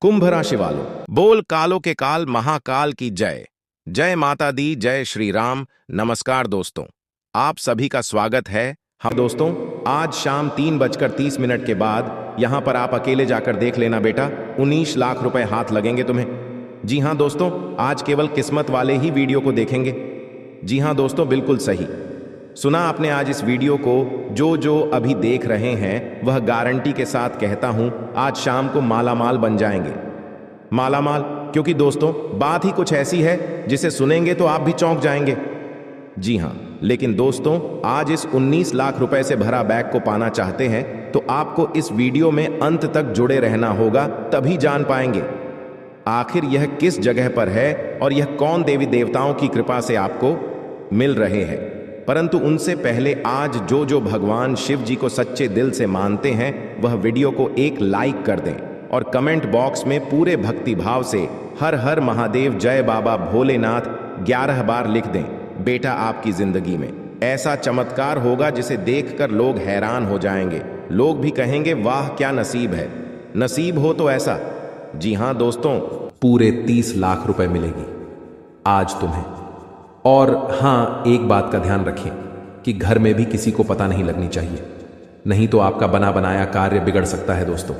कुंभ राशि वालों, बोल कालों के काल महाकाल की जय। जय माता दी, जय श्री राम। नमस्कार दोस्तों, आप सभी का स्वागत है। हम दोस्तों, आज शाम 3:30 के बाद यहां पर आप अकेले जाकर देख लेना बेटा, 19 लाख रुपए हाथ लगेंगे तुम्हें। जी हां दोस्तों, आज केवल किस्मत वाले ही वीडियो को देखेंगे। जी हां दोस्तों, बिल्कुल सही सुना आपने। आज इस वीडियो को जो जो अभी देख रहे हैं वह गारंटी के साथ कहता हूं, आज शाम को मालामाल बन जाएंगे। मालामाल, क्योंकि दोस्तों बात ही कुछ ऐसी है जिसे सुनेंगे तो आप भी चौंक जाएंगे। जी हां, लेकिन दोस्तों आज इस 19 लाख रुपए से भरा बैग को पाना चाहते हैं तो आपको इस वीडियो में अंत तक जुड़े रहना होगा, तभी जान पाएंगे आखिर यह किस जगह पर है और यह कौन देवी देवताओं की कृपा से आपको मिल रहे हैं। परंतु उनसे पहले आज जो जो भगवान शिव जी को सच्चे दिल से मानते हैं वह वीडियो को एक लाइक कर दें और कमेंट बॉक्स में पूरे भक्ति भाव से हर हर महादेव जय बाबा भोलेनाथ 11 बार लिख दें। बेटा, आपकी जिंदगी में ऐसा चमत्कार होगा जिसे देखकर लोग हैरान हो जाएंगे। लोग भी कहेंगे वाह क्या नसीब है। नसीब हो तो ऐसा। जी हां दोस्तों, पूरे 30 लाख रुपए मिलेगी आज तुम्हें। और हां, एक बात का ध्यान रखें कि घर में भी किसी को पता नहीं लगनी चाहिए, नहीं तो आपका बना बनाया कार्य बिगड़ सकता है दोस्तों।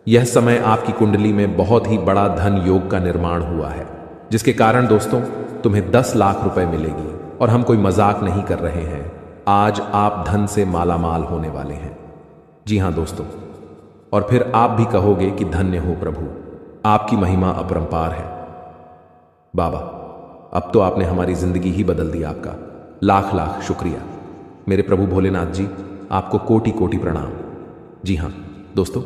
यह समय आपकी कुंडली में बहुत ही बड़ा धन योग का निर्माण हुआ है, जिसके कारण दोस्तों तुम्हें 10 लाख रुपए मिलेगी। और हम कोई मजाक नहीं कर रहे हैं, आज आप धन से मालामाल होने वाले हैं। जी हां दोस्तों, और फिर आप भी कहोगे कि धन्य हो प्रभु, आपकी महिमा अपरंपार है। बाबा, अब तो आपने हमारी जिंदगी ही बदल दी। आपका लाख लाख शुक्रिया मेरे प्रभु भोलेनाथ जी, आपको कोटि कोटि प्रणाम। जी हां दोस्तों,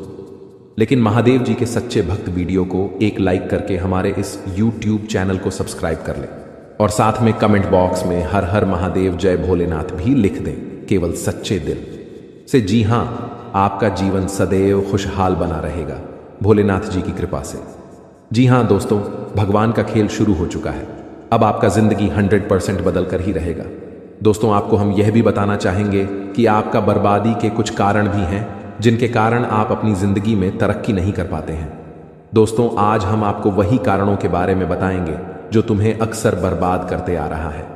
लेकिन महादेव जी के सच्चे भक्त वीडियो को एक लाइक करके हमारे इस YouTube चैनल को सब्सक्राइब कर लें और साथ में कमेंट बॉक्स में हर हर महादेव जय भोलेनाथ भी लिख दें, केवल सच्चे दिल से। जी हां, आपका जीवन सदैव खुशहाल बना रहेगा भोलेनाथ जी की कृपा से। जी हां दोस्तों, भगवान का खेल शुरू हो चुका है। अब आपका जिंदगी 100% बदल कर ही रहेगा। दोस्तों, आपको हम यह भी बताना चाहेंगे कि आपका बर्बादी के कुछ कारण भी हैं जिनके कारण आप अपनी जिंदगी में तरक्की नहीं कर पाते हैं। दोस्तों, आज हम आपको वही कारणों के बारे में बताएंगे जो तुम्हें अक्सर बर्बाद करते आ रहा है।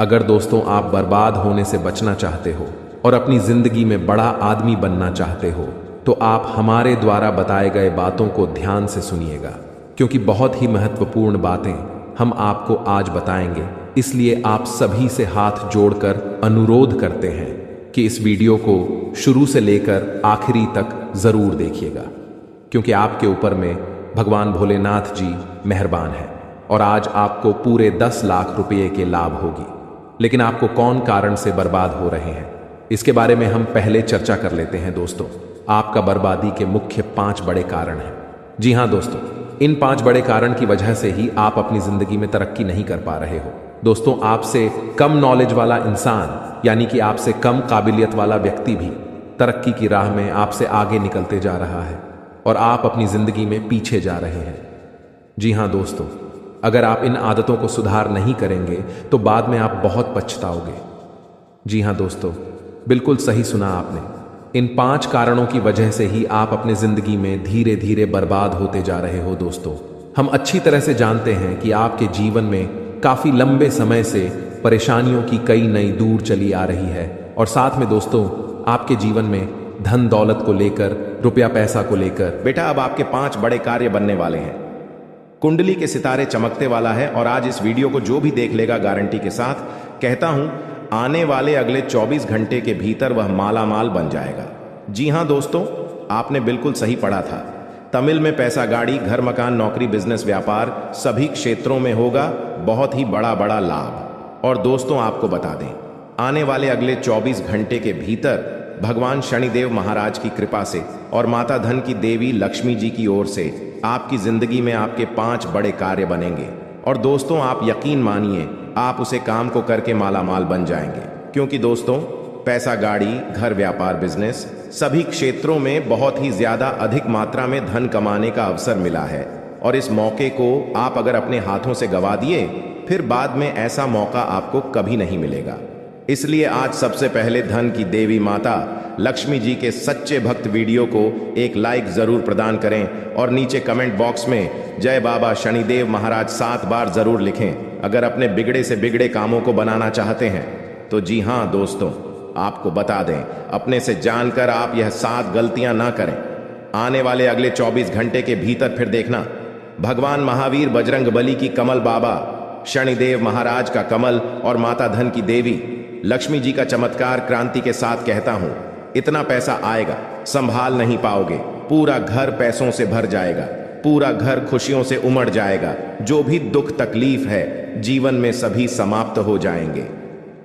अगर दोस्तों आप बर्बाद होने से बचना चाहते हो और अपनी जिंदगी में बड़ा आदमी बनना चाहते हो तो आप हमारे द्वारा बताए गए बातों को ध्यान से सुनिएगा, क्योंकि बहुत ही महत्वपूर्ण बातें हम आपको आज बताएंगे। इसलिए आप सभी से हाथ जोड़कर अनुरोध करते हैं कि इस वीडियो को शुरू से लेकर आखिरी तक जरूर देखिएगा, क्योंकि आपके ऊपर में भगवान भोलेनाथ जी मेहरबान है और आज आपको पूरे 10 लाख रुपये के लाभ होगी। लेकिन आपको कौन कारण से बर्बाद हो रहे हैं, इसके बारे में हम पहले चर्चा कर लेते हैं। दोस्तों, आपका बर्बादी के मुख्य 5 बड़े कारण हैं। जी हां दोस्तों, इन 5 बड़े कारण की वजह से ही आप अपनी जिंदगी में तरक्की नहीं कर पा रहे हो। दोस्तों, आपसे कम नॉलेज वाला इंसान, यानी कि आपसे कम काबिलियत वाला व्यक्ति भी तरक्की की राह में आपसे आगे निकलते जा रहा है और आप अपनी जिंदगी में पीछे जा रहे हैं। जी हां दोस्तों, अगर आप इन आदतों को सुधार नहीं करेंगे तो बाद में आप बहुत पछताओगे। जी हां दोस्तों, बिल्कुल सही सुना आपने। इन 5 कारणों की वजह से ही आप अपने जिंदगी में धीरे धीरे बर्बाद होते जा रहे हो। दोस्तों, हम अच्छी तरह से जानते हैं कि आपके जीवन में काफी लंबे समय से परेशानियों की कई नई दूर चली आ रही है और साथ में दोस्तों आपके जीवन में धन दौलत को लेकर, रुपया पैसा को लेकर बेटा अब आपके 5 बड़े कार्य बनने वाले हैं। कुंडली के सितारे चमकते वाला है और आज इस वीडियो को जो भी देख लेगा गारंटी के साथ कहता हूं, आने वाले अगले 24 घंटे के भीतर वह मालामाल बन जाएगा। जी हां दोस्तों, आपने बिल्कुल सही पढ़ा था। तमिल में पैसा, गाड़ी, घर, मकान, नौकरी, बिजनेस, व्यापार सभी क्षेत्रों में होगा बहुत ही बड़ा बड़ा लाभ। और दोस्तों आपको बता दें, आने वाले अगले 24 घंटे के भीतर भगवान शनिदेव महाराज की कृपा से और माता धन की देवी लक्ष्मी जी की ओर से आपकी जिंदगी में आपके 5 बड़े कार्य बनेंगे। और दोस्तों आप यकीन मानिए, आप उसे काम को करके मालामाल बन जाएंगे, क्योंकि दोस्तों पैसा, गाड़ी, घर, व्यापार, बिजनेस सभी क्षेत्रों में बहुत ही ज्यादा अधिक मात्रा में धन कमाने का अवसर मिला है। और इस मौके को आप अगर अपने हाथों से गवा दिए फिर बाद में ऐसा मौका आपको कभी नहीं मिलेगा। इसलिए आज सबसे पहले धन की देवी माता लक्ष्मी जी के सच्चे भक्त वीडियो को एक लाइक जरूर प्रदान करें और नीचे कमेंट बॉक्स में जय बाबा शनिदेव महाराज 7 बार जरूर लिखें अगर अपने बिगड़े से बिगड़े कामों को बनाना चाहते हैं तो। जी हाँ दोस्तों, आपको बता दें, अपने से जानकर आप यह 7 गलतियां ना करें। आने वाले अगले 24 घंटे के भीतर फिर देखना भगवान महावीर बजरंगबली की कमल बाबा, शनिदेव महाराज का कमल और माता धन की देवी लक्ष्मी जी का चमत्कार क्रांति के साथ कहता हूं, इतना पैसा आएगा संभाल नहीं पाओगे। पूरा घर पैसों से भर जाएगा, पूरा घर खुशियों से उमड़ जाएगा। जो भी दुख तकलीफ है जीवन में सभी समाप्त हो जाएंगे।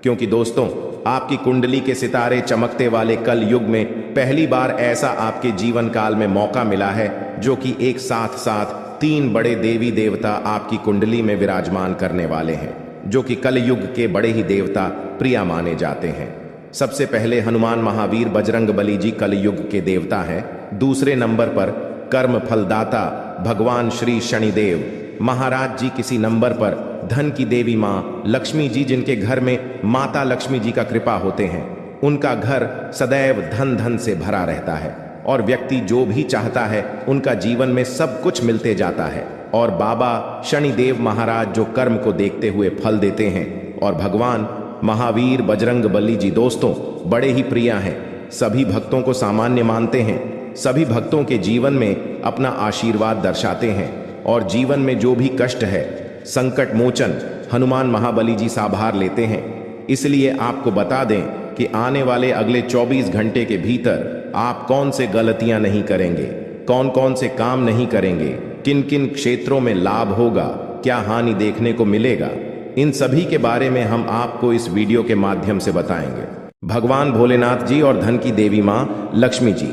क्योंकि दोस्तों, आपकी कुंडली के सितारे चमकते वाले कल युग में पहली बार ऐसा आपके जीवन काल में मौका मिला है जो कि एक साथ साथ 3 बड़े देवी देवता आपकी कुंडली में विराजमान करने वाले हैं, जो कि कल युग के बड़े ही देवता प्रिया माने जाते हैं। सबसे पहले हनुमान महावीर बजरंगबली जी कल युग के देवता हैं। दूसरे नंबर पर कर्म फलदाता भगवान श्री शनिदेव महाराज जी। किसी नंबर पर धन की देवी माँ लक्ष्मी जी, जिनके घर में माता लक्ष्मी जी का कृपा होते हैं। उनका घर सदैव धन धन से भरा रहता है और व्यक्ति जो भी चाहता है उनका जीवन में सब कुछ मिलते जाता है। और बाबा शनिदेव महाराज जो कर्म को देखते हुए फल देते हैं। और भगवान महावीर बजरंगबली जी दोस्तों बड़े ही प्रिय हैं, सभी भक्तों को सामान्य मानते हैं, सभी भक्तों के जीवन में अपना आशीर्वाद दर्शाते हैं और जीवन में जो भी कष्ट है संकट मोचन हनुमान महाबली जी साभार लेते हैं। इसलिए आपको बता दें कि आने वाले अगले 24 घंटे के भीतर आप कौन से गलतियां नहीं करेंगे, कौन कौन से काम नहीं करेंगे, किन किन क्षेत्रों में लाभ होगा, क्या हानि देखने को मिलेगा, इन सभी के बारे में हम आपको इस वीडियो के माध्यम से बताएंगे। भगवान भोलेनाथ जी और धन की देवी माँ लक्ष्मी जी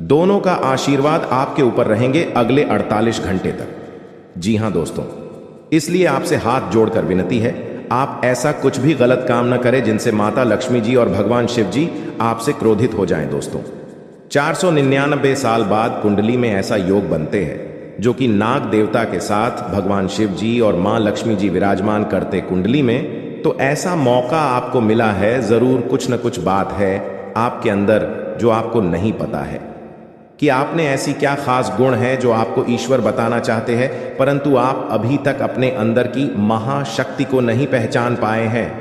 दोनों का आशीर्वाद आपके ऊपर रहेंगे अगले 48 घंटे तक। जी हाँ दोस्तों, इसलिए आपसे हाथ जोड़कर विनती है, आप ऐसा कुछ भी गलत काम न करें जिनसे माता लक्ष्मी जी और भगवान शिव जी आपसे क्रोधित हो जाएं। दोस्तों 499 साल बाद कुंडली में ऐसा योग बनते हैं जो कि नाग देवता के साथ भगवान शिव जी और मां लक्ष्मी जी विराजमान करते कुंडली में। तो ऐसा मौका आपको मिला है, जरूर कुछ न कुछ बात है आपके अंदर जो आपको नहीं पता है कि आपने ऐसी क्या खास गुण है जो आपको ईश्वर बताना चाहते हैं, परंतु आप अभी तक अपने अंदर की महाशक्ति को नहीं पहचान पाए हैं।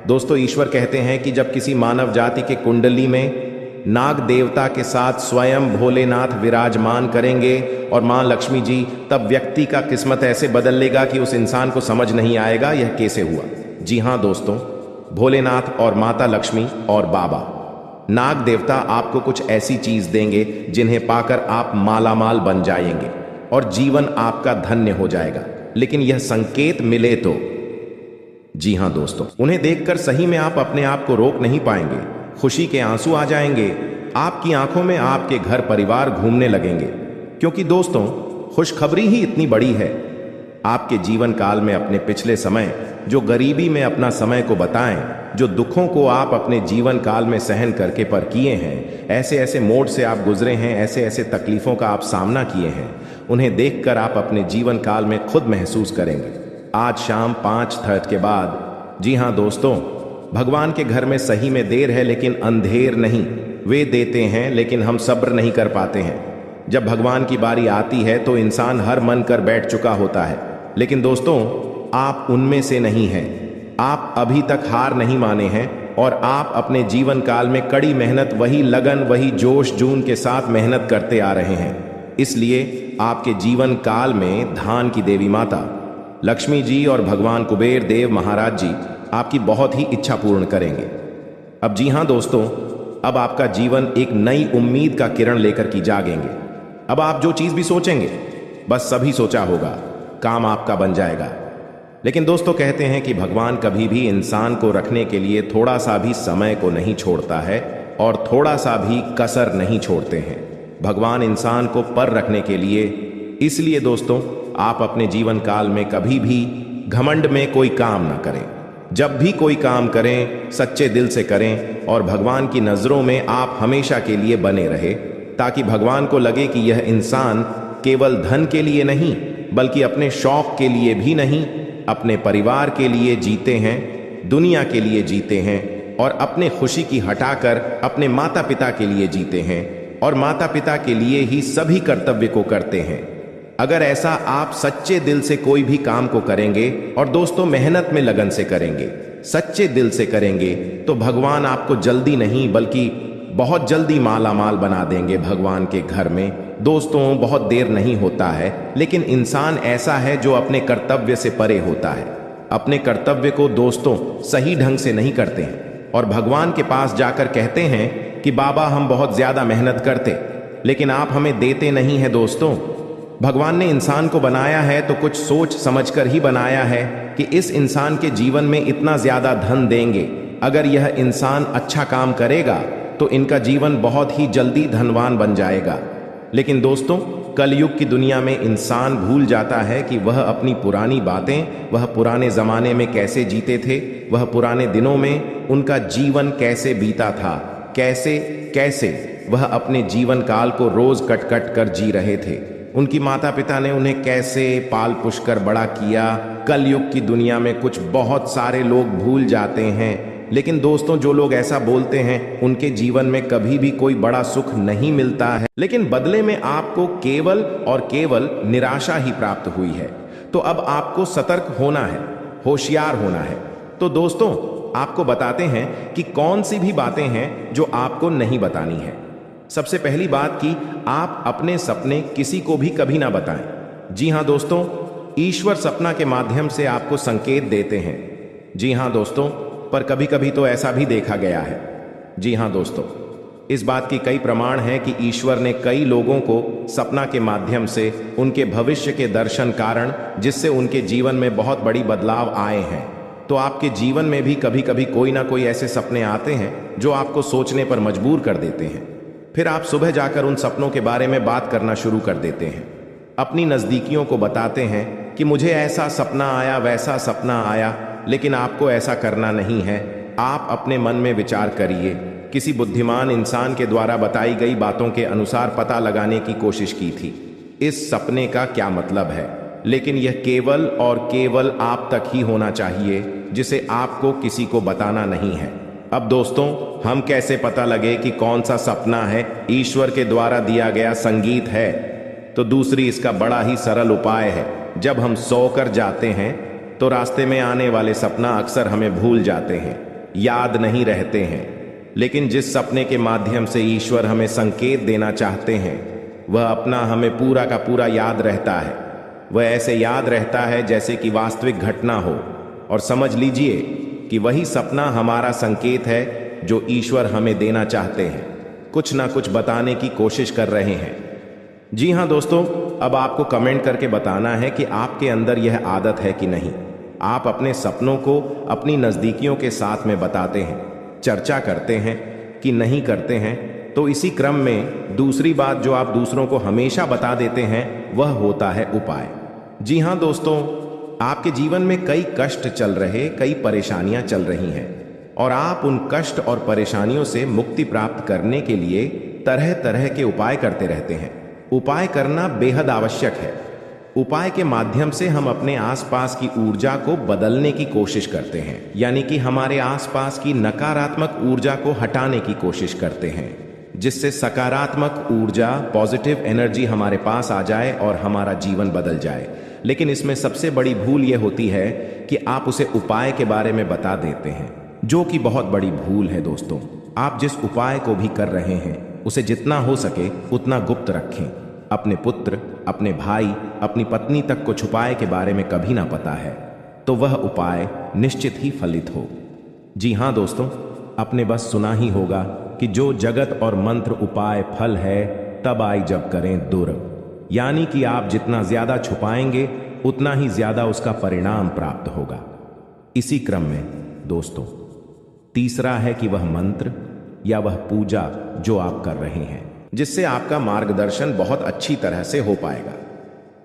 दोस्तों ईश्वर कहते हैं कि जब किसी मानव जाति के कुंडली में नाग देवता के साथ स्वयं भोलेनाथ विराजमान करेंगे और मां लक्ष्मी जी, तब व्यक्ति का किस्मत ऐसे बदल लेगा कि उस इंसान को समझ नहीं आएगा यह कैसे हुआ। जी हां दोस्तों, भोलेनाथ और माता लक्ष्मी और बाबा नाग देवता आपको कुछ ऐसी चीज देंगे जिन्हें पाकर आप मालामाल बन जाएंगे और जीवन आपका धन्य हो जाएगा। लेकिन यह संकेत मिले तो, जी हां दोस्तों, उन्हें देखकर सही में आप अपने आप को रोक नहीं पाएंगे, खुशी के आंसू आ जाएंगे, आपकी आंखों में आपके घर परिवार घूमने लगेंगे। क्योंकि दोस्तों खुशखबरी ही इतनी बड़ी है। आपके जीवन काल में अपने पिछले समय जो गरीबी में अपना समय को बताएं, जो दुखों को आप अपने जीवन काल में सहन करके पर किए हैं, ऐसे ऐसे मोड़ से आप गुजरे हैं, ऐसे ऐसे तकलीफों का आप सामना किए हैं, उन्हें देखकर आप अपने जीवन काल में खुद महसूस करेंगे। आज शाम 5:30 के बाद, जी हाँ दोस्तों, भगवान के घर में सही में देर है लेकिन अंधेर नहीं। वे देते हैं लेकिन हम सब्र नहीं कर पाते हैं। जब भगवान की बारी आती है तो इंसान हर मन कर बैठ चुका होता है। लेकिन दोस्तों आप उनमें से नहीं हैं। आप अभी तक हार नहीं माने हैं और आप अपने जीवन काल में कड़ी मेहनत, वही लगन, वही जोश जून के साथ मेहनत करते आ रहे हैं। इसलिए आपके जीवन काल में धान की देवी माता लक्ष्मी जी और भगवान कुबेर देव महाराज जी आपकी बहुत ही इच्छा पूर्ण करेंगे। अब जी हां दोस्तों, अब आपका जीवन एक नई उम्मीद का किरण लेकर की जागेंगे। अब आप जो चीज भी सोचेंगे बस सभी सोचा होगा, काम आपका बन जाएगा। लेकिन दोस्तों कहते हैं कि भगवान कभी भी इंसान को रखने के लिए थोड़ा सा भी समय को नहीं छोड़ता है और थोड़ा सा भी कसर नहीं छोड़ते हैं भगवान इंसान को पर रखने के लिए। इसलिए दोस्तों आप अपने जीवन काल में कभी भी घमंड में कोई काम ना करें। जब भी कोई काम करें सच्चे दिल से करें और भगवान की नजरों में आप हमेशा के लिए बने रहे, ताकि भगवान को लगे कि यह इंसान केवल धन के लिए नहीं बल्कि अपने शौक के लिए भी नहीं, अपने परिवार के लिए जीते हैं, दुनिया के लिए जीते हैं, और अपने खुशी की हटाकर अपने माता पिता के लिए जीते हैं और माता पिता के लिए ही सभी कर्तव्य को करते हैं। अगर ऐसा आप सच्चे दिल से कोई भी काम को करेंगे और दोस्तों मेहनत में लगन से करेंगे, सच्चे दिल से करेंगे, तो भगवान आपको जल्दी नहीं बल्कि बहुत जल्दी माला माल बना देंगे भगवान के घर में। दोस्तों बहुत देर नहीं होता है, लेकिन इंसान ऐसा है जो अपने कर्तव्य से परे होता है। अपने कर्तव्य को दोस्तों सही ढंग से नहीं करते हैं और भगवान के पास जाकर कहते हैं कि बाबा हम बहुत ज्यादा मेहनत करते, लेकिन आप हमें देते नहीं हैं। दोस्तों भगवान ने इंसान को बनाया है तो कुछ सोच समझकर ही बनाया है कि इस इंसान के जीवन में इतना ज्यादा धन देंगे। अगर यह इंसान अच्छा काम करेगा तो इनका जीवन बहुत ही जल्दी धनवान बन जाएगा। लेकिन दोस्तों कलयुग की दुनिया में इंसान भूल जाता है कि वह अपनी पुरानी बातें, वह पुराने जमाने में कैसे जीते थे, वह पुराने दिनों में उनका जीवन कैसे बीता था, कैसे कैसे वह अपने जीवन काल को रोज कट कट कर जी रहे थे। उनकी माता पिता ने उन्हें कैसे पाल पुष कर बड़ा किया। कलयुग की दुनिया में कुछ बहुत सारे लोग भूल जाते हैं। लेकिन दोस्तों जो लोग ऐसा बोलते हैं उनके जीवन में कभी भी कोई बड़ा सुख नहीं मिलता है, लेकिन बदले में आपको केवल और केवल निराशा ही प्राप्त हुई है। तो अब आपको सतर्क होना है, होशियार होना है। तो दोस्तों आपको बताते हैं कि कौन सी भी बातें हैं जो आपको नहीं बतानी है। सबसे पहली बात कि आप अपने सपने किसी को भी कभी ना बताएं। जी हाँ दोस्तों, ईश्वर सपना के माध्यम से आपको संकेत देते हैं। जी हाँ दोस्तों, पर कभी कभी तो ऐसा भी देखा गया है। जी हाँ दोस्तों, इस बात की कई प्रमाण हैं कि ईश्वर ने कई लोगों को सपना के माध्यम से उनके भविष्य के दर्शन कारण जिससे उनके जीवन में बहुत बड़ी बदलाव आए हैं। तो आपके जीवन में भी कभी कभी कोई ना कोई ऐसे सपने आते हैं जो आपको सोचने पर मजबूर कर देते हैं। फिर आप सुबह जाकर उन सपनों के बारे में बात करना शुरू कर देते हैं। अपनी नज़दीकियों को बताते हैं कि मुझे ऐसा सपना आया, वैसा सपना आया, लेकिन आपको ऐसा करना नहीं है। आप अपने मन में विचार करिए। किसी बुद्धिमान इंसान के द्वारा बताई गई बातों के अनुसार पता लगाने की कोशिश की थी इस सपने का क्या मतलब है, लेकिन यह केवल और केवल आप तक ही होना चाहिए, जिसे आपको किसी को बताना नहीं है। अब दोस्तों हम कैसे पता लगे कि कौन सा सपना है ईश्वर के द्वारा दिया गया संगीत है? तो दूसरी इसका बड़ा ही सरल उपाय है। जब हम सोकर जाते हैं तो रास्ते में आने वाले सपना अक्सर हमें भूल जाते हैं, याद नहीं रहते हैं। लेकिन जिस सपने के माध्यम से ईश्वर हमें संकेत देना चाहते हैं वह अपना हमें पूरा का पूरा याद रहता है। वह ऐसे याद रहता है जैसे कि वास्तविक घटना हो। और समझ लीजिए कि वही सपना हमारा संकेत है जो ईश्वर हमें देना चाहते हैं, कुछ ना कुछ बताने की कोशिश कर रहे हैं। जी हाँ दोस्तों, अब आपको कमेंट करके बताना है कि आपके अंदर यह आदत है कि नहीं। आप अपने सपनों को अपनी नज़दीकियों के साथ में बताते हैं, चर्चा करते हैं कि नहीं करते हैं। तो इसी क्रम में दूसरी बात जो आप दूसरों को हमेशा बता देते हैं वह होता है उपाय। जी हाँ दोस्तों, आपके जीवन में कई कष्ट चल रहे, कई परेशानियां चल रही हैं और आप उन कष्ट और परेशानियों से मुक्ति प्राप्त करने के लिए तरह तरह के उपाय करते रहते हैं। उपाय करना बेहद आवश्यक है। उपाय के माध्यम से हम अपने आसपास की ऊर्जा को बदलने की कोशिश करते हैं, यानी कि हमारे आसपास की नकारात्मक ऊर्जा को हटाने की कोशिश करते हैं, जिससे सकारात्मक ऊर्जा, पॉजिटिव एनर्जी हमारे पास आ जाए और हमारा जीवन बदल जाए। लेकिन इसमें सबसे बड़ी भूल यह होती है कि आप उसे उपाय के बारे में बता देते हैं, जो कि बहुत बड़ी भूल है दोस्तों। आप जिस उपाय को भी कर रहे हैं उसे जितना हो सके उतना गुप्त रखें। अपने पुत्र, अपने भाई, अपनी पत्नी तक को छुपाए के बारे में कभी ना पता है, तो वह उपाय निश्चित ही फलित हो। जी हाँ दोस्तों, आपने बस सुना ही होगा कि जो जगत और मंत्र उपाय फल है तब आई जब करें दुर्ग, यानी कि आप जितना ज्यादा छुपाएंगे उतना ही ज्यादा उसका परिणाम प्राप्त होगा। इसी क्रम में दोस्तों तीसरा है कि वह मंत्र या वह पूजा जो आप कर रहे हैं, जिससे आपका मार्गदर्शन बहुत अच्छी तरह से हो पाएगा।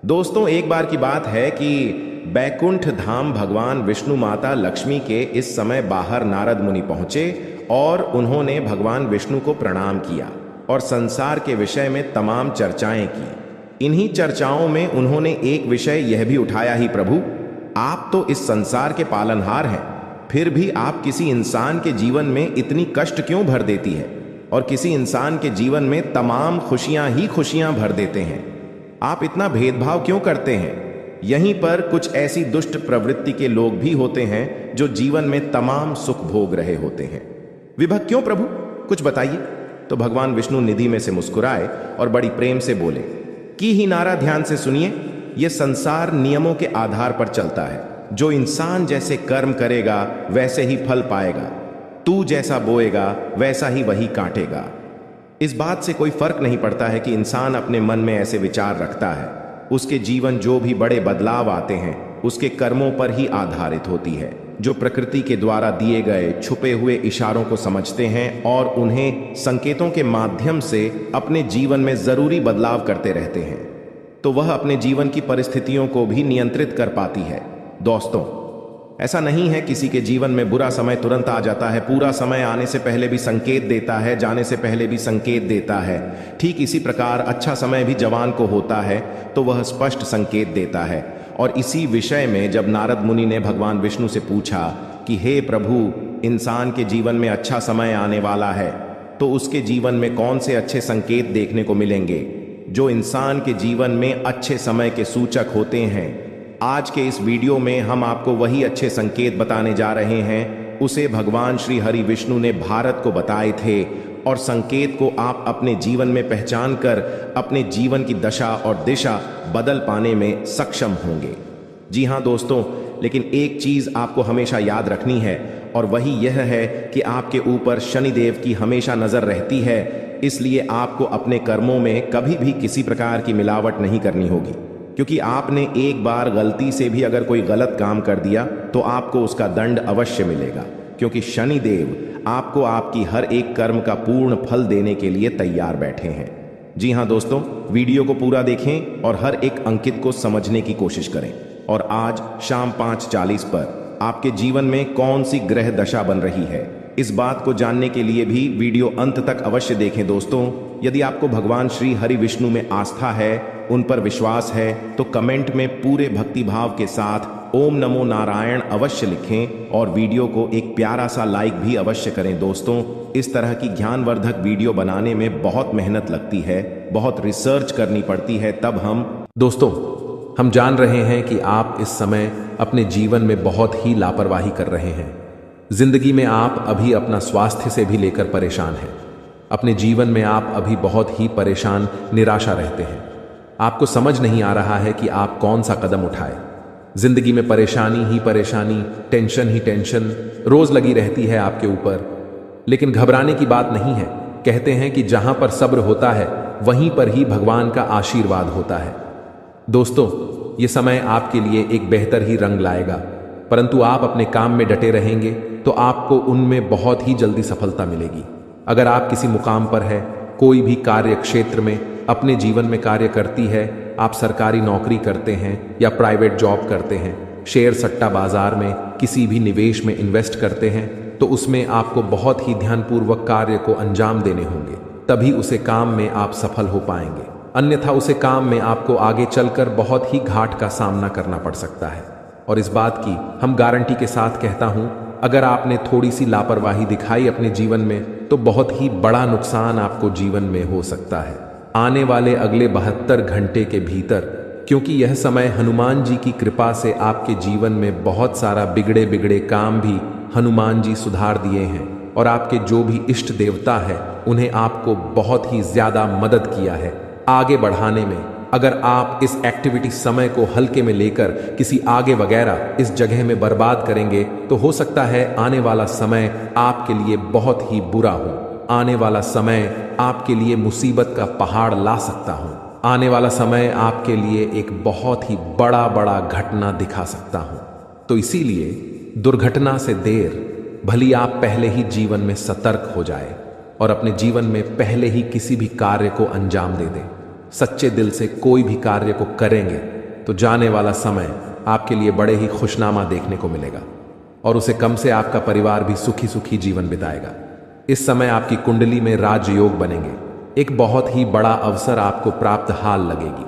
दोस्तों एक बार की बात है कि बैकुंठ धाम भगवान विष्णु माता लक्ष्मी के इस समय बाहर नारद मुनि पहुंचे और उन्होंने भगवान विष्णु को प्रणाम किया और संसार के विषय में तमाम चर्चाएं की। इन्हीं चर्चाओं में उन्होंने एक विषय यह भी उठाया ही, प्रभु आप तो इस संसार के पालनहार हैं, फिर भी आप किसी इंसान के जीवन में इतनी कष्ट क्यों भर देती है और किसी इंसान के जीवन में तमाम खुशियां ही खुशियां भर देते हैं? आप इतना भेदभाव क्यों करते हैं? यहीं पर कुछ ऐसी दुष्ट प्रवृत्ति के लोग भी होते हैं जो जीवन में तमाम सुख भोग रहे होते हैं। विभक्त क्यों प्रभु, कुछ बताइए। तो भगवान विष्णु निधि में से मुस्कुराए और बड़ी प्रेम से बोले कि ही नारा ध्यान से सुनिए। यह संसार नियमों के आधार पर चलता है। जो इंसान जैसे कर्म करेगा वैसे ही फल पाएगा। तू जैसा बोएगा वैसा ही वही काटेगा। इस बात से कोई फर्क नहीं पड़ता है कि इंसान अपने मन में ऐसे विचार रखता है। उसके जीवन जो भी बड़े बदलाव आते हैं उसके कर्मों पर ही आधारित होती है, जो प्रकृति के द्वारा दिए गए छुपे हुए इशारों को समझते हैं और उन्हें संकेतों के माध्यम से अपने जीवन में जरूरी बदलाव करते रहते हैं, तो वह अपने जीवन की परिस्थितियों को भी नियंत्रित कर पाती है। दोस्तों, ऐसा नहीं है किसी के जीवन में बुरा समय तुरंत आ जाता है। पूरा समय आने से पहले भी संकेत देता है, जाने से पहले भी संकेत देता है। ठीक इसी प्रकार अच्छा समय भी जवान को होता है तो वह स्पष्ट संकेत देता है। और इसी विषय में जब नारद मुनि ने भगवान विष्णु से पूछा कि हे प्रभु, इंसान के जीवन में अच्छा समय आने वाला है तो उसके जीवन में कौन से अच्छे संकेत देखने को मिलेंगे जो इंसान के जीवन में अच्छे समय के सूचक होते हैं। आज के इस वीडियो में हम आपको वही अच्छे संकेत बताने जा रहे हैं। उसे भगवान श्री हरि विष्णु ने भारत को बताए थे और संकेत को आप अपने जीवन में पहचान कर अपने जीवन की दशा और दिशा बदल पाने में सक्षम होंगे। जी हाँ दोस्तों, लेकिन एक चीज आपको हमेशा याद रखनी है और वही यह है कि आपके ऊपर शनिदेव की हमेशा नजर रहती है। इसलिए आपको अपने कर्मों में कभी भी किसी प्रकार की मिलावट नहीं करनी होगी, क्योंकि आपने एक बार गलती से भी अगर कोई गलत काम कर दिया तो आपको उसका दंड अवश्य मिलेगा, क्योंकि शनिदेव आपको आपकी हर एक कर्म का पूर्ण फल देने के लिए तैयार बैठे हैं। जी हाँ दोस्तों, वीडियो को पूरा देखें और हर एक अंकित को समझने की कोशिश करें। और आज शाम 5:40 पर आपके जीवन में कौन सी ग्रह दशा बन रही है, इस बात को जानने के लिए भी वीडियो अंत तक अवश्य देखें। दोस्तों, यदि आपको भगवान श्री हरि विष्णु में आस्था है, उन पर विश्वास है, तो कमेंट में पूरे भक्ति भाव के साथ ओम नमो नारायण अवश्य लिखें और वीडियो को एक प्यारा सा लाइक भी अवश्य करें। दोस्तों, इस तरह की ज्ञानवर्धक वीडियो बनाने में बहुत मेहनत लगती है, बहुत रिसर्च करनी पड़ती है, तब हम जान रहे हैं कि आप इस समय अपने जीवन में बहुत ही लापरवाही कर रहे हैं। जिंदगी में आप अभी अपना स्वास्थ्य से भी लेकर परेशान हैं। अपने जीवन में आप अभी बहुत ही परेशान, निराशा रहते हैं। आपको समझ नहीं आ रहा है कि आप कौन सा कदम उठाए। जिंदगी में परेशानी ही परेशानी, टेंशन ही टेंशन रोज लगी रहती है आपके ऊपर। लेकिन घबराने की बात नहीं है। कहते हैं कि जहां पर सब्र होता है वहीं पर ही भगवान का आशीर्वाद होता है। दोस्तों, ये समय आपके लिए एक बेहतर ही रंग लाएगा, परंतु आप अपने काम में डटे रहेंगे तो आपको उनमें बहुत ही जल्दी सफलता मिलेगी। अगर आप किसी मुकाम पर है, कोई भी कार्य क्षेत्र में अपने जीवन में कार्य करती है, आप सरकारी नौकरी करते हैं या प्राइवेट जॉब करते हैं, शेयर सट्टा बाजार में किसी भी निवेश में इन्वेस्ट करते हैं, तो उसमें आपको बहुत ही ध्यानपूर्वक कार्य को अंजाम देने होंगे, तभी उसे काम में आप सफल हो पाएंगे। अन्यथा उसे काम में आपको आगे चलकर बहुत ही घाट का सामना करना पड़ सकता है। और इस बात की हम गारंटी के साथ कहता हूं, अगर आपने थोड़ी सी लापरवाही दिखाई अपने जीवन में तो बहुत ही बड़ा नुकसान आपको जीवन में हो सकता है आने वाले अगले 72 घंटे के भीतर, क्योंकि यह समय हनुमान जी की कृपा से आपके जीवन में बहुत सारा बिगड़े बिगड़े काम भी हनुमान जी सुधार दिए हैं और आपके जो भी इष्ट देवता है उन्हें आपको बहुत ही ज्यादा मदद किया है आगे बढ़ाने में। अगर आप इस एक्टिविटी समय को हल्के में लेकर किसी आगे वगैरह इस जगह में बर्बाद करेंगे तो हो सकता है आने वाला समय आपके लिए बहुत ही बुरा हो। आने वाला समय आपके लिए मुसीबत का पहाड़ ला सकता हूं। आने वाला समय आपके लिए एक बहुत ही बड़ा बड़ा घटना दिखा सकता हूं। तो इसीलिए दुर्घटना से देर भली आप पहले ही जीवन में सतर्क हो जाए और अपने जीवन में पहले ही किसी भी कार्य को अंजाम दे दें। सच्चे दिल से कोई भी कार्य को करेंगे तो जाने वाला समय आपके लिए बड़े ही खुशनामा देखने को मिलेगा और उसे कम से आपका परिवार भी सुखी सुखी जीवन बिताएगा। इस समय आपकी कुंडली में राजयोग बनेंगे, एक बहुत ही बड़ा अवसर आपको प्राप्त हाल लगेगी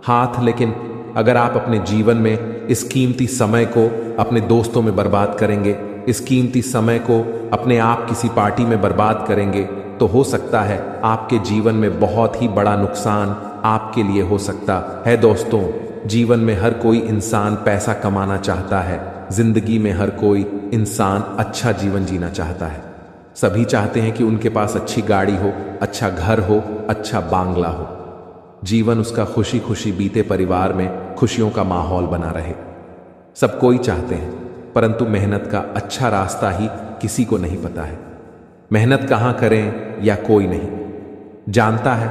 हाथ। लेकिन अगर आप अपने जीवन में इस कीमती समय को अपने दोस्तों में बर्बाद करेंगे इस कीमती समय को अपने आप किसी पार्टी में बर्बाद करेंगे तो हो सकता है आपके जीवन में बहुत ही बड़ा नुकसान आपके लिए हो सकता है। दोस्तों, जीवन में हर कोई इंसान पैसा कमाना चाहता है। जिंदगी में हर कोई इंसान अच्छा जीवन जीना चाहता है। सभी चाहते हैं कि उनके पास अच्छी गाड़ी हो, अच्छा घर हो, अच्छा बांग्ला हो, जीवन उसका खुशी खुशी बीते, परिवार में खुशियों का माहौल बना रहे। सब कोई चाहते हैं, परंतु मेहनत का अच्छा रास्ता ही किसी को नहीं पता है। मेहनत कहाँ करें या कोई नहीं जानता है,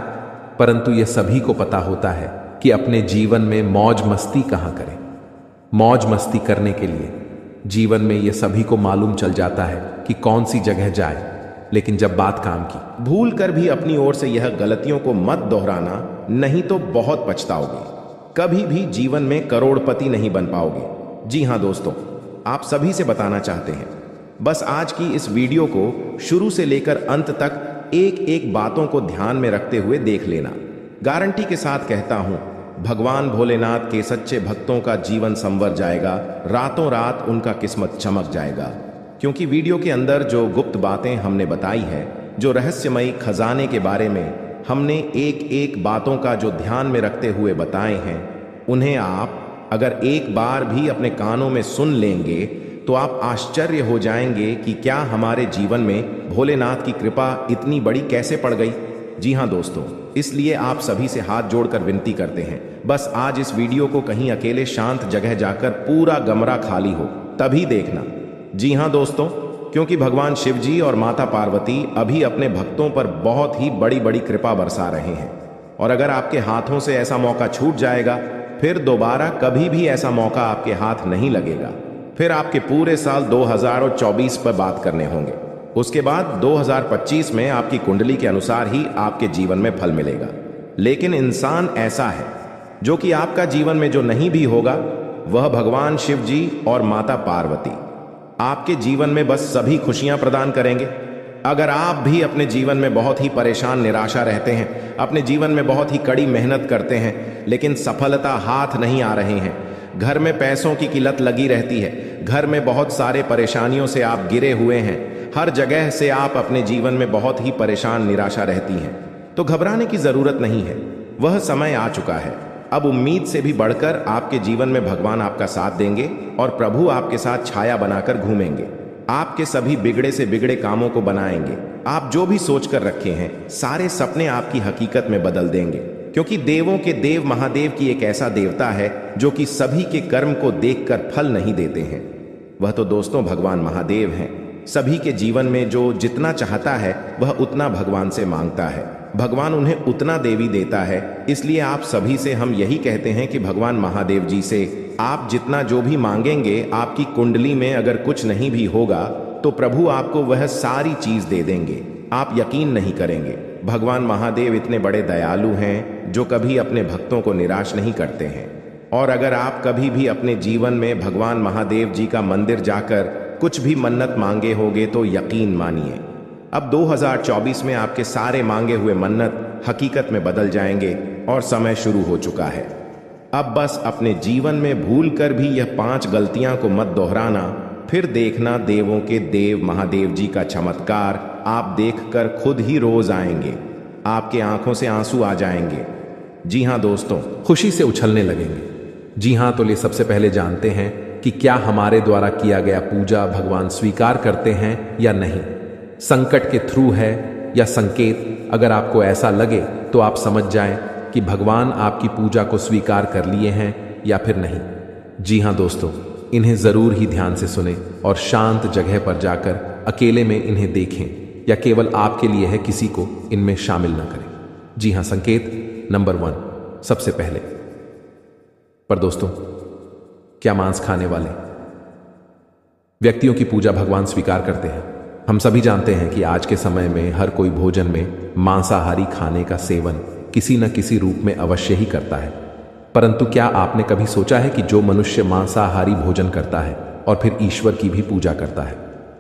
परंतु यह सभी को पता होता है कि अपने जीवन में मौज मस्ती कहाँ करें। मौज मस्ती करने के लिए जीवन में यह सभी को मालूम चल जाता है कि कौन सी जगह जाए, लेकिन जब बात काम की, भूल कर भी अपनी ओर से यह गलतियों को मत दोहराना, नहीं तो बहुत पछताओगे। कभी भी जीवन में करोड़पति नहीं बन पाओगे। जी हाँ दोस्तों, आप सभी से बताना चाहते हैं, बस आज की इस वीडियो को शुरू से लेकर अंत तक एक एक बातों को ध्यान में रखते हुए देख लेना। गारंटी के साथ कहता हूं, भगवान भोलेनाथ के सच्चे भक्तों का जीवन संवर जाएगा, रातों रात उनका किस्मत चमक जाएगा। क्योंकि वीडियो के अंदर जो गुप्त बातें हमने बताई है, जो रहस्यमयी खजाने के बारे में हमने एक एक बातों का जो ध्यान में रखते हुए बताए हैं, उन्हें आप अगर एक बार भी अपने कानों में सुन लेंगे तो आप आश्चर्य हो जाएंगे कि क्या हमारे जीवन में भोलेनाथ की कृपा इतनी बड़ी कैसे पड़ गई। जी हाँ दोस्तों, इसलिए आप सभी से हाथ जोड़कर विनती करते हैं, बस आज इस वीडियो को कहीं अकेले शांत जगह जाकर पूरा कमरा खाली हो तभी देखना। जी हाँ दोस्तों, क्योंकि भगवान शिव जी और माता पार्वती अभी अपने भक्तों पर बहुत ही बड़ी बड़ी कृपा बरसा रहे हैं। और अगर आपके हाथों से ऐसा मौका छूट जाएगा, फिर दोबारा कभी भी ऐसा मौका आपके हाथ नहीं लगेगा। फिर आपके पूरे साल 2024 पर बात करने होंगे। उसके बाद 2025 में आपकी कुंडली के अनुसार ही आपके जीवन में फल मिलेगा। लेकिन इंसान ऐसा है जो कि आपका जीवन में जो नहीं भी होगा, वह भगवान शिव जी और माता पार्वती आपके जीवन में बस सभी खुशियां प्रदान करेंगे। अगर आप भी अपने जीवन में बहुत ही परेशान निराशा रहते हैं, अपने जीवन में बहुत ही कड़ी मेहनत करते हैं, लेकिन सफलता हाथ नहीं आ रहे हैं, घर में पैसों की किल्लत लगी रहती है, घर में बहुत सारे परेशानियों से आप घिरे हुए हैं, हर जगह से आप अपने जीवन में बहुत ही परेशान निराशा रहती हैं, तो घबराने की जरूरत नहीं है। वह समय आ चुका है। अब उम्मीद से भी बढ़कर आपके जीवन में भगवान आपका साथ देंगे और प्रभु आपके साथ छाया बनाकर घूमेंगे। आपके सभी बिगड़े से बिगड़े कामों को बनाएंगे। आप जो भी सोच कर रखे हैं, सारे सपने आपकी हकीकत में बदल देंगे। क्योंकि देवों के देव महादेव की एक ऐसा देवता है जो कि सभी के कर्म को देखकर फल नहीं देते हैं। वह तो दोस्तों भगवान महादेव हैं। सभी के जीवन में जो जितना चाहता है वह उतना भगवान से मांगता है, भगवान उन्हें उतना देवी देता है। इसलिए आप सभी से हम यही कहते हैं कि भगवान महादेव जी से आप जितना जो भी मांगेंगे, आपकी कुंडली में अगर कुछ नहीं भी होगा तो प्रभु आपको वह सारी चीज दे देंगे। आप यकीन नहीं करेंगे, भगवान महादेव इतने बड़े दयालु हैं जो कभी अपने भक्तों को निराश नहीं करते हैं। और अगर आप कभी भी अपने जीवन में भगवान महादेव जी का मंदिर जाकर कुछ भी मन्नत मांगे होंगे तो यकीन मानिए, अब 2024 में आपके सारे मांगे हुए मन्नत हकीकत में बदल जाएंगे और समय शुरू हो चुका है। अब बस अपने जीवन में भूल कर भी यह 5 गलतियां को मत दोहराना, फिर देखना देवों के देव महादेव जी का चमत्कार आप देखकर खुद ही रोज आएंगे, आपके आंखों से आंसू आ जाएंगे। जी हाँ दोस्तों, खुशी से उछलने लगेंगे। जी हाँ, तो ये सबसे पहले जानते हैं कि क्या हमारे द्वारा किया गया पूजा भगवान स्वीकार करते हैं या नहीं। संकट के थ्रू है या संकेत, अगर आपको ऐसा लगे तो आप समझ जाएं कि भगवान आपकी पूजा को स्वीकार कर लिए हैं या फिर नहीं। जी हाँ दोस्तों, इन्हें जरूर ही ध्यान से सुने और शांत जगह पर जाकर अकेले में इन्हें देखें, या केवल आपके लिए है, किसी को इनमें शामिल ना करें। जी हाँ, संकेत नंबर 1 सबसे पहले। पर दोस्तों, क्या मांस खाने वाले व्यक्तियों की पूजा भगवान स्वीकार करते हैं? हम सभी जानते हैं कि आज के समय में हर कोई भोजन में मांसाहारी खाने का सेवन किसी न किसी रूप में अवश्य ही करता है। परंतु क्या आपने कभी सोचा है कि जो मनुष्य मांसाहारी भोजन करता है और फिर ईश्वर की भी पूजा करता है,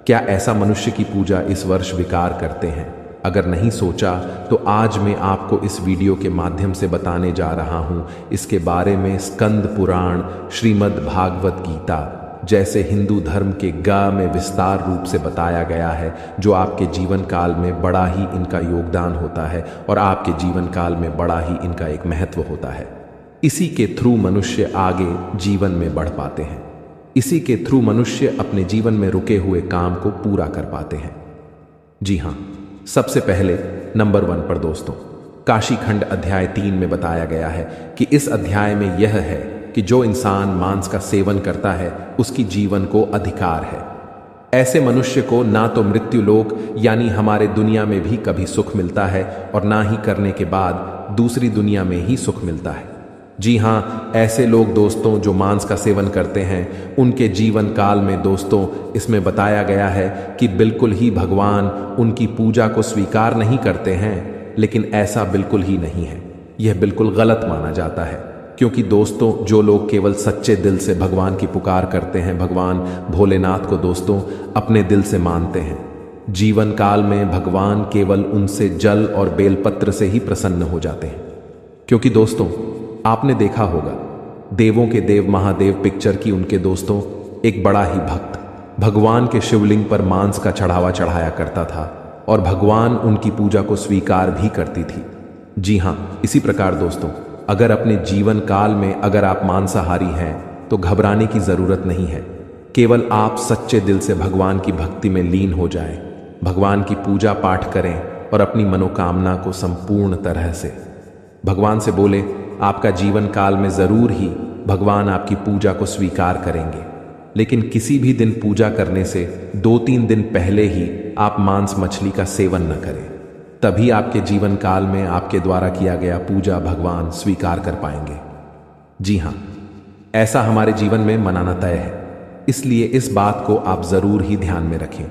क्या ऐसा मनुष्य की पूजा इस वर्ष विकार करते हैं? अगर नहीं सोचा तो आज मैं आपको इस वीडियो के माध्यम से बताने जा रहा हूं इसके बारे में। स्कंद पुराण, श्रीमद् भागवत गीता, जैसे हिंदू धर्म के गा में विस्तार रूप से बताया गया है, जो आपके जीवन काल में बड़ा ही इनका योगदान होता है और आपके जीवन काल में बड़ा ही इनका एक महत्व होता है। इसी के थ्रू मनुष्य आगे जीवन में बढ़ पाते हैं। इसी के थ्रू मनुष्य अपने जीवन में रुके हुए काम को पूरा कर पाते हैं। जी हाँ, सबसे पहले नंबर 1 पर दोस्तों, काशी खंड अध्याय 3 में बताया गया है कि इस अध्याय में यह है कि जो इंसान मांस का सेवन करता है उसकी जीवन को अधिकार है। ऐसे मनुष्य को ना तो मृत्यु लोक यानी हमारे दुनिया में भी कभी सुख मिलता है और ना ही करने के बाद दूसरी दुनिया में ही सुख मिलता है। जी हाँ, ऐसे लोग दोस्तों जो मांस का सेवन करते हैं, उनके जीवन काल में दोस्तों इसमें बताया गया है कि बिल्कुल ही भगवान उनकी पूजा को स्वीकार नहीं करते हैं। लेकिन ऐसा बिल्कुल ही नहीं है, यह बिल्कुल गलत माना जाता है। क्योंकि दोस्तों जो लोग केवल सच्चे दिल से भगवान की पुकार करते हैं, भगवान भोलेनाथ को दोस्तों अपने दिल से मानते हैं, जीवन काल में भगवान केवल उनसे जल और बेलपत्र से ही प्रसन्न हो जाते हैं। क्योंकि दोस्तों आपने देखा होगा, देवों के देव महादेव पिक्चर की उनके दोस्तों एक बड़ा ही भक्त भगवान के शिवलिंग पर मांस का चढ़ावा चढ़ाया करता था और भगवान उनकी पूजा को स्वीकार भी करती थी। जी हाँ, इसी प्रकार दोस्तों अगर अपने जीवन काल में अगर आप मांसाहारी हैं तो घबराने की जरूरत नहीं है। केवल आप सच्चे दिल से भगवान की भक्ति में लीन हो जाएं, भगवान की पूजा पाठ करें और अपनी मनोकामना को संपूर्ण तरह से भगवान से बोले, आपका जीवन काल में जरूर ही भगवान आपकी पूजा को स्वीकार करेंगे। लेकिन किसी भी दिन पूजा करने से 2-3 दिन पहले ही आप मांस मछली का सेवन न करें, तभी आपके जीवन काल में आपके द्वारा किया गया पूजा भगवान स्वीकार कर पाएंगे। जी हाँ, ऐसा हमारे जीवन में मनाना तय है, इसलिए इस बात को आप जरूर ही ध्यान में रखें।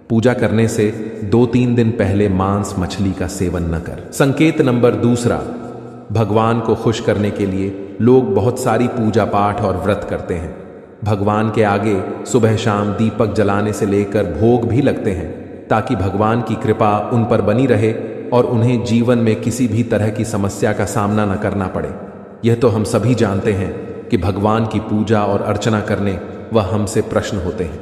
पूजा करने से 2-3 दिन पहले मांस मछली का सेवन न कर। संकेत नंबर 2, भगवान को खुश करने के लिए लोग बहुत सारी पूजा पाठ और व्रत करते हैं। भगवान के आगे सुबह शाम दीपक जलाने से लेकर भोग भी लगते हैं, ताकि भगवान की कृपा उन पर बनी रहे और उन्हें जीवन में किसी भी तरह की समस्या का सामना न करना पड़े। यह तो हम सभी जानते हैं कि भगवान की पूजा और अर्चना करने वह हमसे प्रश्न होते हैं,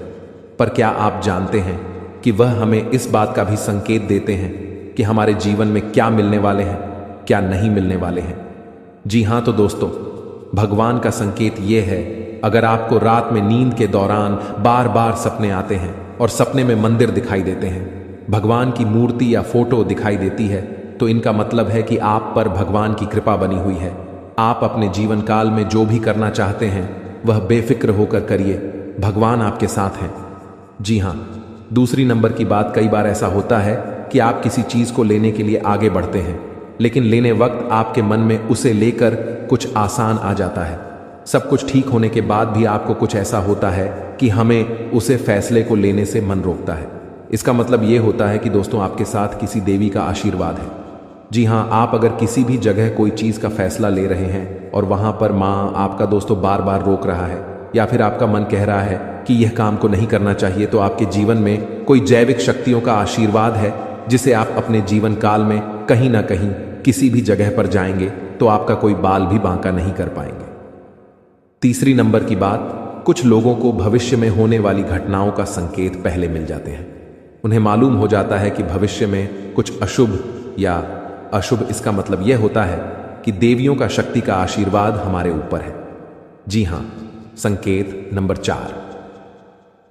पर क्या आप जानते हैं कि वह हमें इस बात का भी संकेत देते हैं कि हमारे जीवन में क्या मिलने वाले हैं, क्या नहीं मिलने वाले हैं। जी हाँ, तो दोस्तों भगवान का संकेत यह है, अगर आपको रात में नींद के दौरान बार बार सपने आते हैं और सपने में मंदिर दिखाई देते हैं, भगवान की मूर्ति या फोटो दिखाई देती है, तो इनका मतलब है कि आप पर भगवान की कृपा बनी हुई है। आप अपने जीवन काल में जो भी करना चाहते हैं वह बेफिक्र होकर करिए, भगवान आपके साथ हैं। जी हाँ, दूसरी नंबर की बात, कई बार ऐसा होता है कि आप किसी चीज को लेने के लिए आगे बढ़ते हैं, लेकिन लेने वक्त आपके मन में उसे लेकर कुछ आसान आ जाता है। सब कुछ ठीक होने के बाद भी आपको कुछ ऐसा होता है कि हमें उसे फैसले को लेने से मन रोकता है। इसका मतलब यह होता है कि दोस्तों आपके साथ किसी देवी का आशीर्वाद है। जी हाँ, आप अगर किसी भी जगह कोई चीज का फैसला ले रहे हैं और वहां पर माँ आपका दोस्तों बार बार रोक रहा है, या फिर आपका मन कह रहा है कि यह काम को नहीं करना चाहिए, तो आपके जीवन में कोई जैविक शक्तियों का आशीर्वाद है, जिसे आप अपने जीवन काल में कहीं ना कहीं किसी भी जगह पर जाएंगे तो आपका कोई बाल भी बांका नहीं कर पाएंगे। तीसरी नंबर की बात, कुछ लोगों को भविष्य में होने वाली घटनाओं का संकेत पहले मिल जाते हैं। उन्हें मालूम हो जाता है कि भविष्य में कुछ अशुभ या अशुभ, इसका मतलब यह होता है कि देवियों का शक्ति का आशीर्वाद हमारे ऊपर है। जी हाँ, संकेत नंबर 4,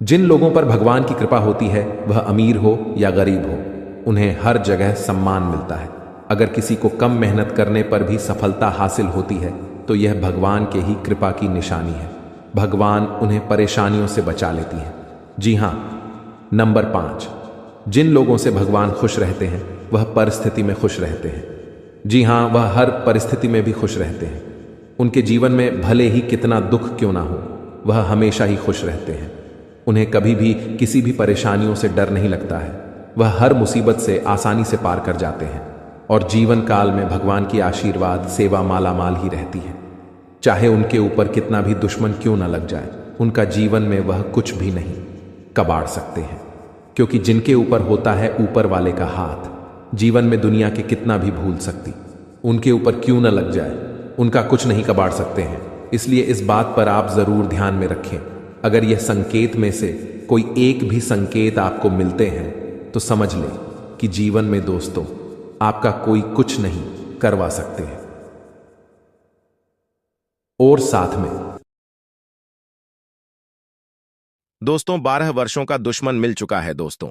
जिन लोगों पर भगवान की कृपा होती है, वह अमीर हो या गरीब हो, उन्हें हर जगह सम्मान मिलता है। अगर किसी को कम मेहनत करने पर भी सफलता हासिल होती है तो यह भगवान के ही कृपा की निशानी है। भगवान उन्हें परेशानियों से बचा लेती है। जी हाँ, नंबर 5, जिन लोगों से भगवान खुश रहते हैं वह परिस्थिति में खुश रहते हैं। जी हाँ, वह हर परिस्थिति में भी खुश रहते हैं। उनके जीवन में भले ही कितना दुख क्यों ना हो, वह हमेशा ही खुश रहते हैं। उन्हें कभी भी किसी भी परेशानियों से डर नहीं लगता है। वह हर मुसीबत से आसानी से पार कर जाते हैं और जीवन काल में भगवान की आशीर्वाद सेवा मालामाल ही रहती है। चाहे उनके ऊपर कितना भी दुश्मन क्यों न लग जाए, उनका जीवन में वह कुछ भी नहीं कबाड़ सकते हैं, क्योंकि जिनके ऊपर होता है ऊपर वाले का हाथ, जीवन में दुनिया के कितना भी भूल सकती, उनके ऊपर क्यों न लग जाए, उनका कुछ नहीं कबाड़ सकते हैं। इसलिए इस बात पर आप जरूर ध्यान में रखें। अगर यह संकेत में से कोई एक भी संकेत आपको मिलते हैं तो समझ लें कि जीवन में दोस्तों आपका कोई कुछ नहीं करवा सकते हैं। और साथ में दोस्तों 12 वर्षों का दुश्मन मिल चुका है दोस्तों।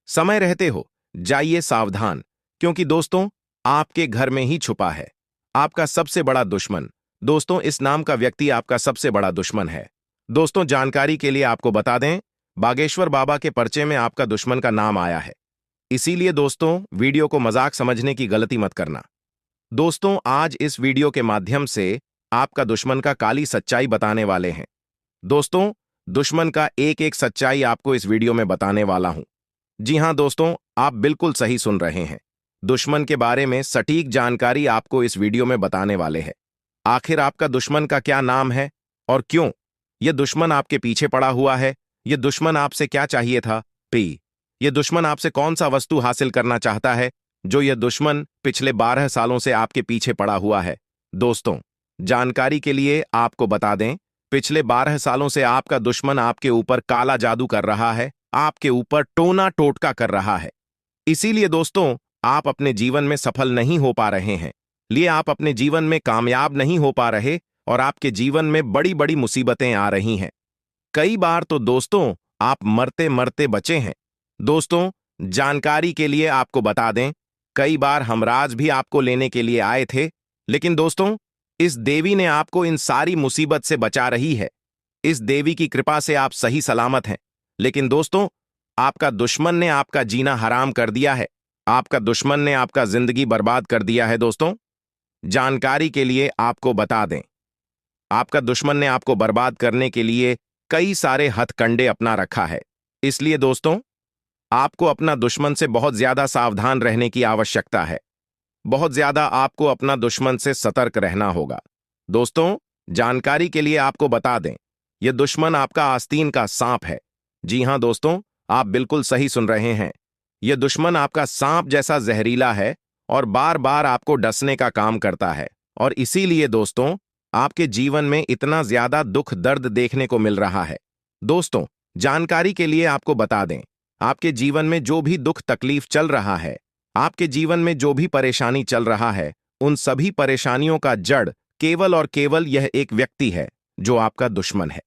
समय रहते हो जाइए सावधान, क्योंकि दोस्तों आपके घर में ही छुपा है आपका सबसे बड़ा दुश्मन। दोस्तों इस नाम का व्यक्ति आपका सबसे बड़ा दुश्मन है। दोस्तों जानकारी के लिए आपको बता दें, बागेश्वर बाबा के पर्चे में आपका दुश्मन का नाम आया है। इसीलिए दोस्तों वीडियो को मजाक समझने की गलती मत करना। दोस्तों आज इस वीडियो के माध्यम से आपका दुश्मन का काली सच्चाई बताने वाले हैं। दोस्तों दुश्मन का एक एक सच्चाई आपको इस वीडियो में बताने वाला हूं। जी हां दोस्तों, आप बिल्कुल सही सुन रहे हैं। दुश्मन के बारे में सटीक जानकारी आपको इस वीडियो में बताने वाले हैं। आखिर आपका दुश्मन का क्या नाम है और क्यों यह दुश्मन आपके पीछे पड़ा हुआ है? यह दुश्मन आपसे क्या चाहिए था? यह दुश्मन आपसे कौन सा वस्तु हासिल करना चाहता है जो यह दुश्मन पिछले 12 सालों से आपके पीछे पड़ा हुआ है? दोस्तों जानकारी के लिए आपको बता दें, पिछले 12 सालों से आपका दुश्मन आपके ऊपर काला जादू कर रहा है, आपके ऊपर टोना टोटका कर रहा है। इसीलिए दोस्तों आप अपने जीवन में सफल नहीं हो पा रहे हैं, लिए आप अपने जीवन में कामयाब नहीं हो पा रहे और आपके जीवन में बड़ी बड़ी मुसीबतें आ रही हैं। कई बार तो दोस्तों आप मरते मरते बचे हैं। दोस्तों जानकारी के लिए आपको बता दें, कई बार हमराज भी आपको लेने के लिए आए थे, लेकिन दोस्तों इस देवी ने आपको इन सारी मुसीबत से बचा रही है। इस देवी की कृपा से आप सही सलामत हैं। लेकिन दोस्तों आपका दुश्मन ने आपका जीना हराम कर दिया है, आपका दुश्मन ने आपका जिंदगी बर्बाद कर दिया है। दोस्तों जानकारी के लिए आपको बता दें, आपका दुश्मन ने आपको बर्बाद करने के लिए कई सारे हथकंडे अपना रखा है। इसलिए दोस्तों आपको अपना दुश्मन से बहुत ज्यादा सावधान रहने की आवश्यकता है। बहुत ज्यादा आपको अपना दुश्मन से सतर्क रहना होगा। दोस्तों जानकारी के लिए आपको बता दें, यह दुश्मन आपका आस्तीन का सांप है। जी हां दोस्तों, आप बिल्कुल सही सुन रहे हैं। यह दुश्मन आपका सांप जैसा जहरीला है और बार बार आपको डसने का काम करता है, और इसीलिए दोस्तों आपके जीवन में इतना ज्यादा दुख दर्द देखने को मिल रहा है। दोस्तों जानकारी के लिए आपको बता दें, आपके जीवन में जो भी दुख तकलीफ चल रहा है, आपके जीवन में जो भी परेशानी चल रहा है, उन सभी परेशानियों का जड़ केवल और केवल यह एक व्यक्ति है जो आपका दुश्मन है।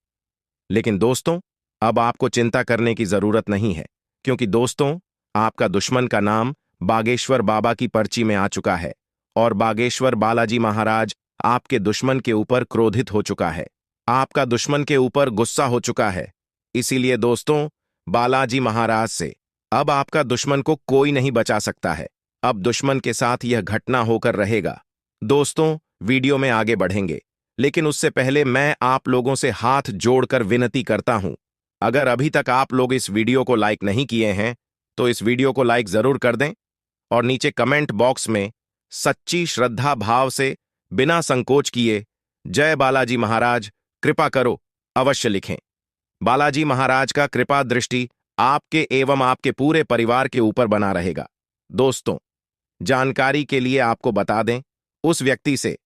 लेकिन दोस्तों अब आपको चिंता करने की जरूरत नहीं है, क्योंकि दोस्तों आपका दुश्मन का नाम बागेश्वर बाबा की पर्ची में आ चुका है और बागेश्वर बालाजी महाराज आपके दुश्मन के ऊपर क्रोधित हो चुका है, आपका दुश्मन के ऊपर गुस्सा हो चुका है। इसीलिए दोस्तों बालाजी महाराज से अब आपका दुश्मन को कोई नहीं बचा सकता है। अब दुश्मन के साथ यह घटना होकर रहेगा। दोस्तों वीडियो में आगे बढ़ेंगे, लेकिन उससे पहले मैं आप लोगों से हाथ जोड़कर विनती करता हूं, अगर अभी तक आप लोग इस वीडियो को लाइक नहीं किए हैं तो इस वीडियो को लाइक जरूर कर दें और नीचे कमेंट बॉक्स में सच्ची श्रद्धा भाव से बिना संकोच किए जय बालाजी महाराज कृपा करो अवश्य लिखें। बालाजी महाराज का कृपा दृष्टि आपके एवं आपके पूरे परिवार के ऊपर बना रहेगा। दोस्तों जानकारी के लिए आपको बता दें, उस व्यक्ति से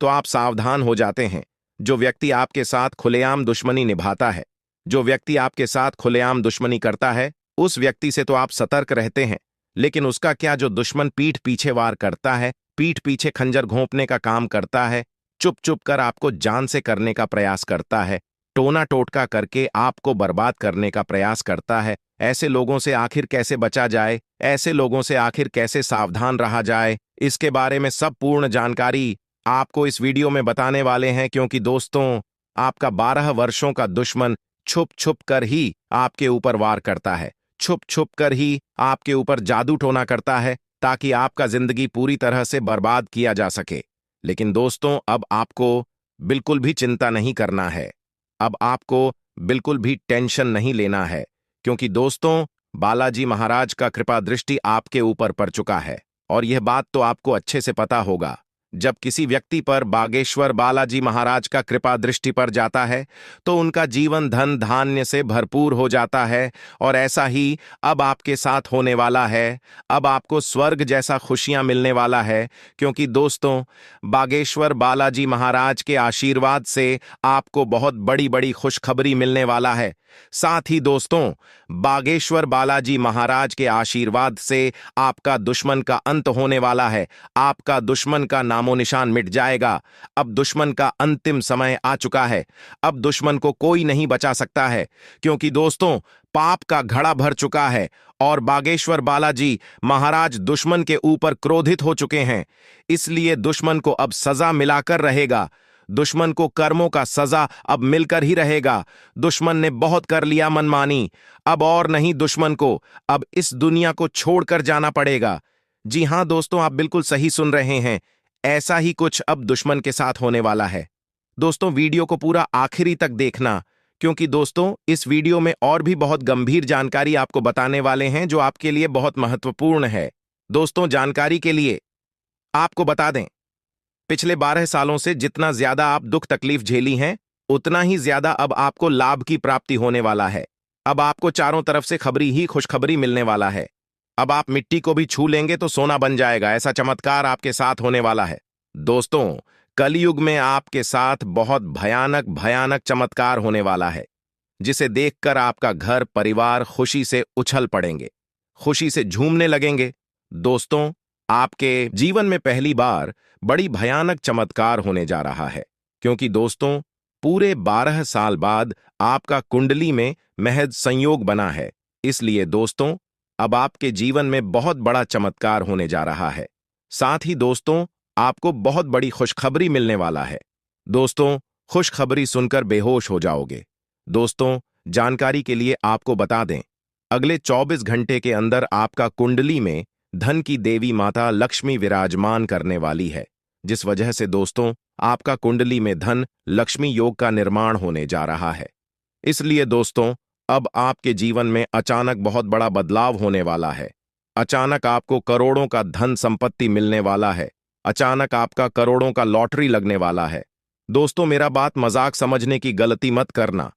तो आप सावधान हो जाते हैं जो व्यक्ति आपके साथ खुलेआम दुश्मनी निभाता है। जो व्यक्ति आपके साथ खुलेआम दुश्मनी करता है उस व्यक्ति से तो आप सतर्क रहते हैं, लेकिन उसका क्या जो दुश्मन पीठ पीछे वार करता है, पीठ पीछे खंजर घोंपने का काम करता है, चुप चुप कर आपको जान से करने का प्रयास करता है, टोना टोटका करके आपको बर्बाद करने का प्रयास करता है। ऐसे लोगों से आखिर कैसे बचा जाए, ऐसे लोगों से आखिर कैसे सावधान रहा जाए, इसके बारे में सब पूर्ण जानकारी आपको इस वीडियो में बताने वाले हैं। क्योंकि दोस्तों आपका 12 वर्षों का दुश्मन छुप छुप कर ही आपके ऊपर वार करता है, छुप छुप कर ही आपके ऊपर जादू टोना करता है ताकि आपका जिंदगी पूरी तरह से बर्बाद किया जा सके। लेकिन दोस्तों अब आपको बिल्कुल भी चिंता नहीं करना है, अब आपको बिल्कुल भी टेंशन नहीं लेना है, क्योंकि दोस्तों बालाजी महाराज का कृपा दृष्टि आपके ऊपर पड़ चुका है और यह बात तो आपको अच्छे से पता होगा। जब किसी व्यक्ति पर बागेश्वर बालाजी महाराज का कृपा दृष्टि पर जाता है तो उनका जीवन धन धान्य से भरपूर हो जाता है। और ऐसा ही अब आपके साथ होने वाला है। अब आपको स्वर्ग जैसा खुशियां मिलने वाला है, क्योंकि दोस्तों बागेश्वर बालाजी महाराज के आशीर्वाद से आपको बहुत बड़ी बड़ी खुशखबरी मिलने वाला है। साथ ही दोस्तों बागेश्वर बालाजी महाराज के आशीर्वाद से आपका दुश्मन का अंत होने वाला है। आपका दुश्मन का नामो निशान मिट जाएगा। अब दुश्मन का अंतिम समय आ चुका है। अब दुश्मन को कोई नहीं बचा सकता है, क्योंकि दोस्तों पाप का घड़ा भर चुका है और बागेश्वर बालाजी महाराज दुश्मन के ऊपर क्रोधित हो चुके हैं। इसलिए दुश्मन को अब सजा मिलाकर रहेगा। दुश्मन को कर्मों का सजा अब मिलकर ही रहेगा। दुश्मन ने बहुत कर लिया मनमानी, अब और नहीं दुश्मन को अब इस दुनिया को छोड़कर जाना पड़ेगा। जी हां दोस्तों, आप बिल्कुल सही सुन रहे हैं। ऐसा ही कुछ अब दुश्मन के साथ होने वाला है। दोस्तों वीडियो को पूरा आखिरी तक देखना, क्योंकि दोस्तों इस वीडियो में और भी बहुत गंभीर जानकारी आपको बताने वाले हैं जो आपके लिए बहुत महत्वपूर्ण है। दोस्तों जानकारी के लिए आपको बता दें, पिछले 12 सालों से जितना ज्यादा आप दुख तकलीफ झेली हैं, उतना ही ज्यादा अब आपको लाभ की प्राप्ति होने वाला है। अब आपको चारों तरफ से खबरी ही खुशखबरी मिलने वाला है। अब आप मिट्टी को भी छू लेंगे तो सोना बन जाएगा, ऐसा चमत्कार आपके साथ होने वाला है। दोस्तों कलयुग में आपके साथ बहुत भयानक भयानक चमत्कार होने वाला है, जिसे देखकर आपका घर परिवार खुशी से उछल पड़ेंगे, खुशी से झूमने लगेंगे। दोस्तों आपके जीवन में पहली बार बड़ी भयानक चमत्कार होने जा रहा है, क्योंकि दोस्तों पूरे 12 साल बाद आपका कुंडली में महज संयोग बना है। इसलिए दोस्तों अब आपके जीवन में बहुत बड़ा चमत्कार होने जा रहा है। साथ ही दोस्तों आपको बहुत बड़ी खुशखबरी मिलने वाला है। दोस्तों खुशखबरी सुनकर बेहोश हो जाओगे। दोस्तों जानकारी के लिए आपको बता दें, अगले 24 घंटे के अंदर आपका कुंडली में धन की देवी माता लक्ष्मी विराजमान करने वाली है, जिस वजह से दोस्तों आपका कुंडली में धन लक्ष्मी योग का निर्माण होने जा रहा है। इसलिए दोस्तों अब आपके जीवन में अचानक बहुत बड़ा बदलाव होने वाला है। अचानक आपको करोड़ों का धन संपत्ति मिलने वाला है। अचानक आपका करोड़ों का लॉटरी लगने वाला है। दोस्तों मेरा बात मजाक समझने की गलती मत करना।